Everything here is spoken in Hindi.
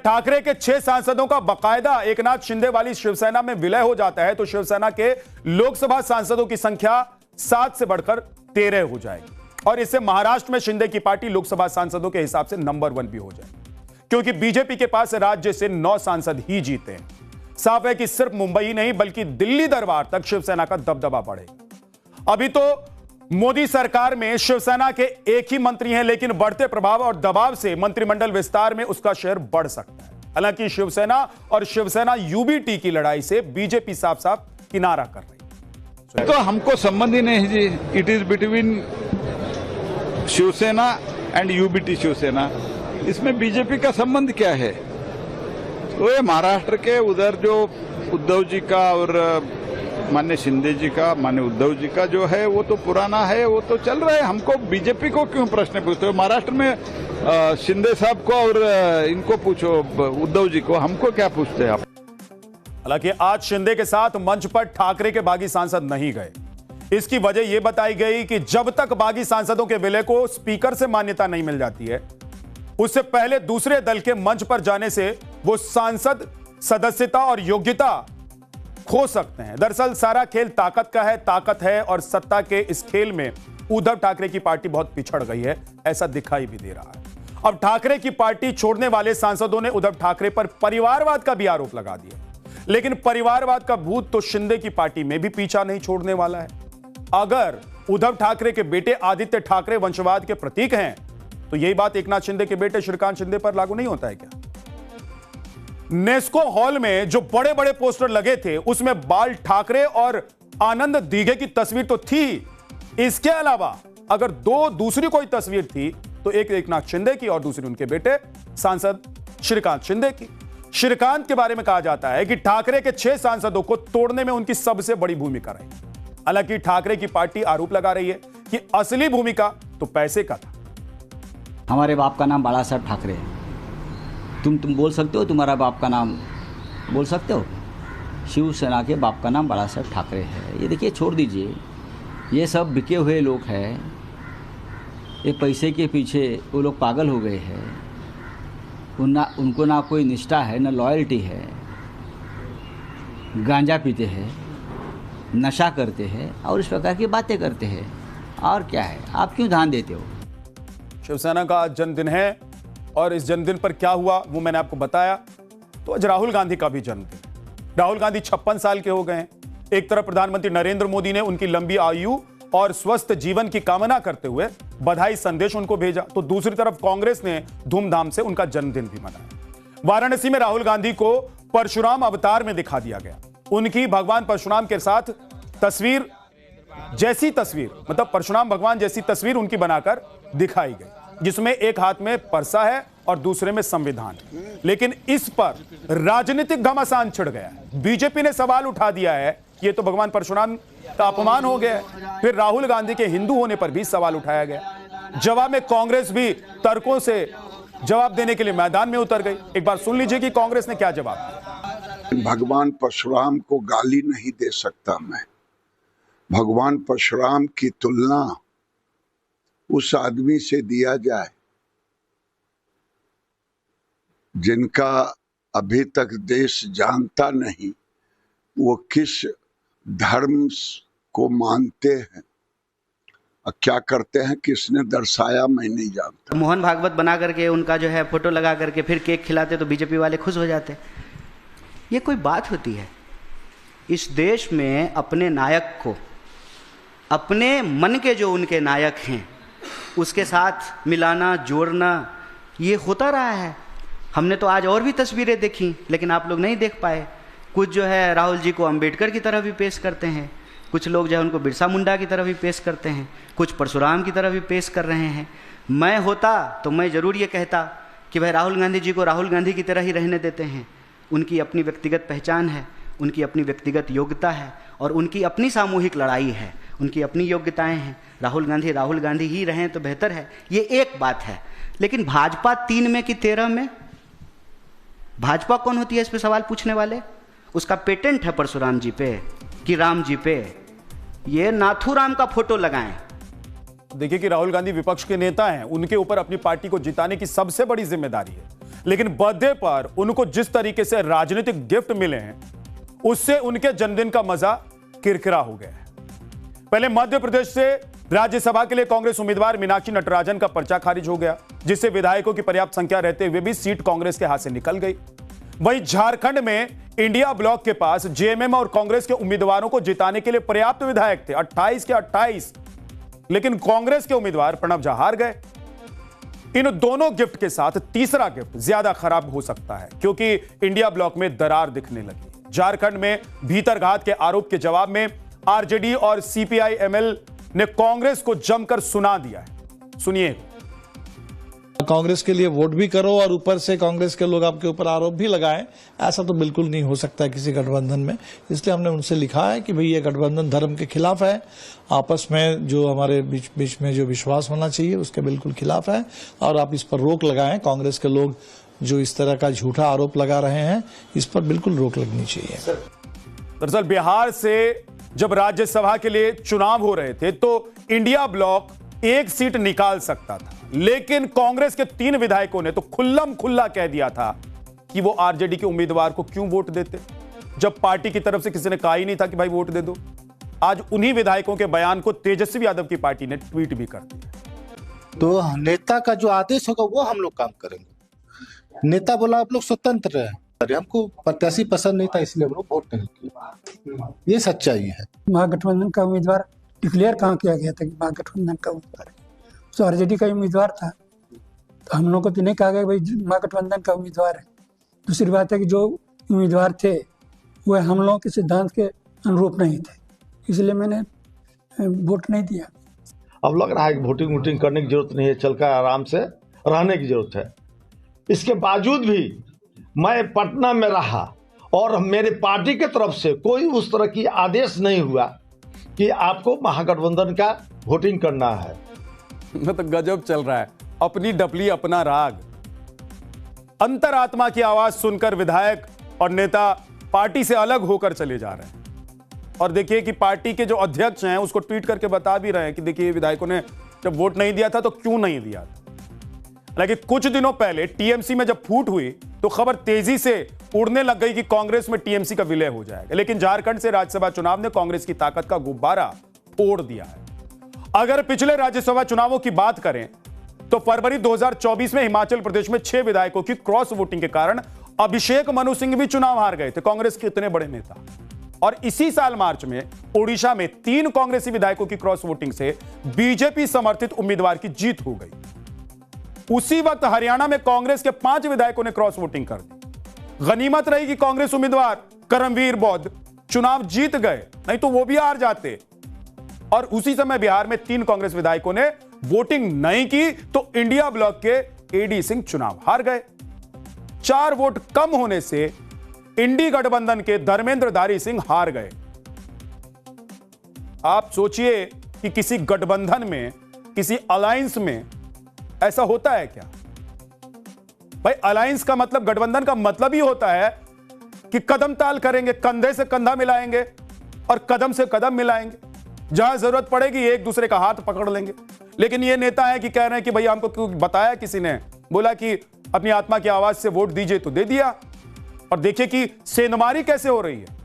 ठाकरे के 6 सांसदों का बकायदा एकनाथ शिंदे वाली शिवसेना में विलय हो जाता है तो शिवसेना के लोकसभा सांसदों की संख्या 7 से बढ़कर 13 हो जाएगी और इससे महाराष्ट्र में शिंदे की पार्टी लोकसभा सांसदों के हिसाब से नंबर 1 भी हो जाएगी, क्योंकि बीजेपी के पास राज्य से 9 सांसद ही जीते हैं। साफ है कि सिर्फ मुंबई ही नहीं बल्कि दिल्ली दरबार तक शिवसेना का दबदबा बढ़ेगा। अभी तो मोदी सरकार में शिवसेना के एक ही मंत्री हैं, लेकिन बढ़ते प्रभाव और दबाव से मंत्रिमंडल विस्तार में उसका शेयर बढ़ सकता है। हालांकि शिवसेना और शिवसेना यूबीटी की लड़ाई से बीजेपी साफ साफ किनारा कर रही है। तो हमको संबंध ही नहीं जी, it is between Shiv Sena and UBT Shiv Sena, इसमें बीजेपी का संबंध क्या है? तो ये महाराष्ट्र के उधर जो उद्धव जी का और माननीय शिंदे जी का, माननीय उद्धव जी का जो है वो तो पुराना है, वो तो चल रहा है। हमको बीजेपी को क्यों प्रश्न पूछते हो? महाराष्ट्र में शिंदे साहब को और इनको पूछो, उद्धव जी को, हमको क्या पूछते हैं आप? हालांकि आज शिंदे के साथ मंच पर ठाकरे के बागी सांसद नहीं गए। इसकी वजह यह बताई गई कि जब तक बागी सांसदों के विलय को स्पीकर से मान्यता नहीं मिल जाती है, उससे पहले दूसरे दल के मंच पर जाने से वो सांसद सदस्यता और योग्यता खो सकते हैं। दरअसल सारा खेल ताकत का है, ताकत है और सत्ता के इस खेल में उद्धव ठाकरे की पार्टी बहुत पिछड़ गई है, ऐसा दिखाई भी दे रहा है। अब ठाकरे की पार्टी छोड़ने वाले सांसदों ने उद्धव ठाकरे पर परिवारवाद का भी आरोप लगा दिया, लेकिन परिवारवाद का भूत तो शिंदे की पार्टी में भी पीछा नहीं छोड़ने वाला है। अगर उद्धव ठाकरे के बेटे आदित्य ठाकरे वंशवाद के प्रतीक हैं, तो यही बात एकनाथ शिंदे के बेटे श्रीकांत शिंदे पर लागू नहीं होता है क्या? नेस्को हॉल में जो बड़े बड़े पोस्टर लगे थे, उसमें बाल ठाकरे और आनंद दीघे की तस्वीर तो थी। इसके अलावा अगर दूसरी कोई तस्वीर थी तो एक एकनाथ शिंदे की और दूसरी उनके बेटे सांसद श्रीकांत शिंदे की। श्रीकांत के बारे में कहा जाता है कि ठाकरे के 6 सांसदों को तोड़ने में उनकी सबसे बड़ी भूमिका रही। हालांकि ठाकरे की पार्टी आरोप लगा रही है कि असली भूमिका तो पैसे का था। हमारे बाप का नाम बाला साहब ठाकरे है। तुम बोल सकते हो तुम्हारा बाप का नाम बोल सकते हो? शिवसेना के बाप का नाम बाला साहब ठाकरे है। ये देखिए, छोड़ दीजिए, ये सब बिके हुए लोग हैं। ये पैसे के पीछे वो लोग पागल हो गए हैं। उनको ना कोई निष्ठा है, ना लॉयल्टी है। गांजा पीते हैं, नशा करते हैं और इस प्रकार की बातें करते हैं। और क्या है? आप क्यों ध्यान देते हो? शिवसेना का आज जन्मदिन है और इस जन्मदिन पर क्या हुआ वो मैंने आपको बताया। तो आज राहुल गांधी का भी जन्मदिन। राहुल गांधी 56 साल के हो गए हैं। एक तरफ प्रधानमंत्री नरेंद्र मोदी ने उनकी लंबी आयु और स्वस्थ जीवन की कामना करते हुए बधाई संदेश उनको भेजा, तो दूसरी तरफ कांग्रेस ने धूमधाम से उनका जन्मदिन भी मनाया। वाराणसी में राहुल गांधी को परशुराम अवतार में दिखा दिया गया। उनकी भगवान परशुराम के साथ तस्वीर मतलब परशुराम भगवान जैसी तस्वीर उनकी बनाकर दिखाई गई, जिसमें एक हाथ में परसा है और दूसरे में संविधान है। लेकिन इस पर राजनीतिक घमासान छिड़ गया है। बीजेपी ने सवाल उठा दिया है कि ये तो भगवान परशुराम का अपमान हो गया है। फिर राहुल गांधी के हिंदू होने पर भी सवाल उठाया गया। जवाब में कांग्रेस भी तर्कों से जवाब देने के लिए मैदान में उतर गई। एक बार सुन लीजिए कि कांग्रेस ने क्या जवाब दिया। भगवान परशुराम को गाली नहीं दे सकता मैं। भगवान परशुराम की तुलना उस आदमी से दिया जाए जिनका अभी तक देश जानता नहीं वो किस धर्म को मानते हैं और क्या करते हैं, किसने दर्शाया मैं नहीं जानता। मोहन भागवत बना करके उनका जो है फोटो लगा करके फिर केक खिलाते तो बीजेपी वाले खुश हो जाते। ये कोई बात होती है? इस देश में अपने नायक को, अपने मन के जो उनके नायक हैं उसके साथ मिलाना, जोड़ना, ये होता रहा है। हमने तो आज और भी तस्वीरें देखी, लेकिन आप लोग नहीं देख पाए। कुछ जो है राहुल जी को अंबेडकर की तरह भी पेश करते हैं, कुछ लोग जो है उनको बिरसा मुंडा की तरह भी पेश करते हैं, कुछ परशुराम की तरह भी पेश कर रहे हैं। मैं होता तो मैं ज़रूर ये कहता कि भाई राहुल गांधी जी को राहुल गांधी की तरह ही रहने देते हैं। उनकी अपनी व्यक्तिगत पहचान है, उनकी अपनी व्यक्तिगत योग्यता है और उनकी अपनी सामूहिक लड़ाई है, उनकी अपनी योग्यताएं हैं। राहुल गांधी ही रहें तो बेहतर है, ये एक बात है। लेकिन भाजपा 3 में कि 13 में, भाजपा कौन होती है इस पे सवाल पूछने वाले? उसका पेटेंट है परशुराम जी पे कि राम जी पे। ये नाथूराम का फोटो लगाएं। देखिए कि राहुल गांधी विपक्ष के नेता हैं, उनके ऊपर अपनी पार्टी को जिताने की सबसे बड़ी जिम्मेदारी है। लेकिन बर्थडे पर उनको जिस तरीके से राजनीतिक गिफ्ट मिले हैं उससे उनके जन्मदिन का मजा किरकिरा हो गया है। पहले मध्य प्रदेश से राज्यसभा के लिए कांग्रेस उम्मीदवार मीनाक्षी नटराजन का पर्चा खारिज हो गया, जिससे विधायकों की पर्याप्त संख्या रहते हुए भी सीट कांग्रेस के हाथ से निकल गई। वहीं झारखंड में इंडिया ब्लॉक के पास जेएमएम और कांग्रेस के उम्मीदवारों को जिताने के लिए पर्याप्त विधायक थे, 28 के 28, लेकिन कांग्रेस के उम्मीदवार प्रणब झा हार गए। इन दोनों गिफ्ट के साथ तीसरा गिफ्ट ज्यादा खराब हो सकता है, क्योंकि इंडिया ब्लॉक में दरार दिखने लगी। झारखंड में भीतरघात के आरोप के जवाब में आरजेडी और सीपीआई-एमएल ने कांग्रेस को जमकर सुना दिया है। सुनिए। कांग्रेस के लिए वोट भी करो और ऊपर से कांग्रेस के लोग आपके ऊपर आरोप भी लगाएं, ऐसा तो बिल्कुल नहीं हो सकता है किसी गठबंधन में। इसलिए हमने उनसे लिखा है कि भाई ये गठबंधन धर्म के खिलाफ है, आपस में जो हमारे बीच में जो विश्वास होना चाहिए उसके बिल्कुल खिलाफ है, और आप इस पर रोक लगाएं। कांग्रेस के लोग जो इस तरह का झूठा आरोप लगा रहे हैं, इस पर बिल्कुल रोक लगनी चाहिए। दरअसल बिहार से जब राज्यसभा के लिए चुनाव हो रहे थे तो इंडिया ब्लॉक एक सीट निकाल सकता था, लेकिन कांग्रेस के 3 विधायकों ने तो खुल्लम खुल्ला कह दिया था कि वो आरजेडी के उम्मीदवार को क्यों वोट देते, जब पार्टी की तरफ से किसी ने कहा ही नहीं था कि भाई वोट दे दो। आज उन्हीं विधायकों के बयान को तेजस्वी यादव की पार्टी ने ट्वीट भी कर दिया। तो नेता का जो आदेश होगा वो हम लोग काम करेंगे। नेता बोला आप लोग स्वतंत्र है, अरे हमको प्रत्याशी पसंद नहीं था इसलिए हम लोग वोट नहीं किए, ये सच्चाई है। महागठबंधन का उम्मीदवार डिक्लेयर कहाँ किया गया था कि महागठबंधन का उम्मीदवार है? तो आरजेडी का उम्मीदवार था, तो हम लोग को तो नहीं कहा गया भाई महागठबंधन का उम्मीदवार है। दूसरी बात है कि जो उम्मीदवार थे वह हम लोगों के सिद्धांत के अनुरूप नहीं थे, इसलिए मैंने वोट नहीं दिया। अब लग रहा है कि वोटिंग करने की जरूरत नहीं है, चलकर आराम से रहने की जरूरत है। इसके बावजूद भी मैं पटना में रहा और मेरी पार्टी की तरफ से कोई उस तरह की आदेश नहीं हुआ कि आपको महागठबंधन का वोटिंग करना है। तो गजब चल रहा है, अपनी डपली अपना राग। अंतरात्मा की आवाज सुनकर विधायक और नेता पार्टी से अलग होकर चले जा रहे हैं। और देखिए कि पार्टी के जो अध्यक्ष हैं उसको ट्वीट करके बता भी रहे हैं कि देखिए विधायकों ने जब वोट नहीं दिया था तो क्यों नहीं दिया था। हालांकि कुछ दिनों पहले टीएमसी में जब फूट हुई तो खबर तेजी से उड़ने लग गई कि कांग्रेस में टीएमसी का विलय हो जाएगा, लेकिन झारखंड से राज्यसभा चुनाव ने कांग्रेस की ताकत का गुब्बारा फोड़ दिया है। अगर पिछले राज्यसभा चुनावों की बात करें तो फरवरी 2024 में हिमाचल प्रदेश में 6 विधायकों की क्रॉस वोटिंग के कारण अभिषेक मनु सिंह भी चुनाव हार गए थे, कांग्रेस के इतने बड़े नेता। और इसी साल मार्च में ओडिशा में 3 कांग्रेसी विधायकों की क्रॉस वोटिंग से बीजेपी समर्थित उम्मीदवार की जीत हो गई। उसी वक्त हरियाणा में कांग्रेस के 5 विधायकों ने क्रॉस वोटिंग कर दी। गनीमत रही कि कांग्रेस उम्मीदवार करमवीर बौद्ध चुनाव जीत गए, नहीं तो वो भी हार जाते। और उसी समय बिहार में 3 कांग्रेस विधायकों ने वोटिंग नहीं की तो इंडिया ब्लॉक के एडी सिंह चुनाव हार गए। 4 वोट कम होने से इंडी गठबंधन के धर्मेंद्र धारी सिंह हार गए। आप सोचिए कि किसी गठबंधन में, किसी अलायंस में ऐसा होता है क्या? भाई अलायंस का मतलब, गठबंधन का मतलब ही होता है कि कदम ताल करेंगे, कंधे से कंधा मिलाएंगे और कदम से कदम मिलाएंगे, जहां जरूरत पड़ेगी एक दूसरे का हाथ पकड़ लेंगे। लेकिन ये नेता है कि कह रहे हैं कि भाई हमको क्यों बताया, किसी ने बोला कि अपनी आत्मा की आवाज से वोट दीजिए तो दे दिया। और देखिए कि सेंधमारी कैसे हो रही है।